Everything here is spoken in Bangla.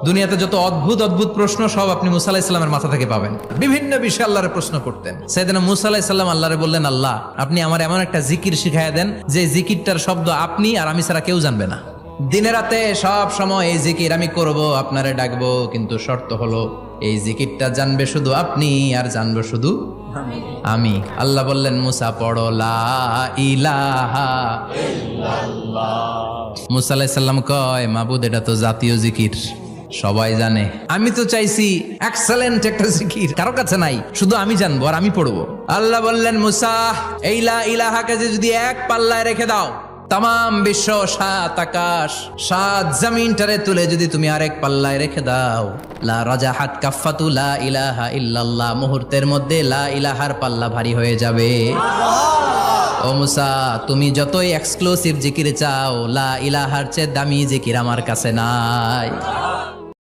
দুনিয়াতে যত অদ্ভুত অদ্ভুত প্রশ্ন সব আপনি মুসা আলাইহিস সালামের মাথা থেকে পাবেন। বিভিন্ন বিষয়ে আল্লাহরে প্রশ্ন করতেন। সাইয়েদনা মুসা আলাইহিস সালাম আল্লাহরে বললেন, আল্লাহ আপনি আমার এমন একটা জিকির শিখাইয়া দেন যে জিকিরটার শব্দ আপনি আর আমি ছাড়া কেউ জানবে না। দিনে রাতে সব সময় এই জিকির আমি করব, আপনারে ডাকবো, কিন্তু শর্ত হলো এই জিকিরটা জানবে শুধু আপনি আর জানবো শুধু আমি। আল্লাহ বললেন, মুসা পড়ো লা ইলাহা ইল্লাল্লাহ। মুসা আলাইহিস সালাম কয়, মাবুদ এটা তো জাতীয় জিকির, সবাই জানে। আমি তো চাইছি এক্সেলেন্ট একটা জিকির, কারো কাছে নাই, শুধু আমি জানবো আর আমি পড়বো। আল্লাহ বললেন, মুসা এই লা ইলাহাকে যদি এক পাল্লায় রেখে দাও, তাম বিশ্ব, 7 আকাশ 7 জমিনটারে তুলে যদি তুমি আরেক পাল্লায় রেখে দাও, লা রাজাহাত কাফাতু লা ইলাহা ইল্লাল্লাহ, মুহূর্তের মধ্যে লা ইলাহার পাল্লা ভারী হয়ে যাবে। ও মুসা, তুমি যতই এক্সক্লুসিভ জিকির চাও, লা ইলাহার চেয়ে দামি জিকির আমার কাছে নাই।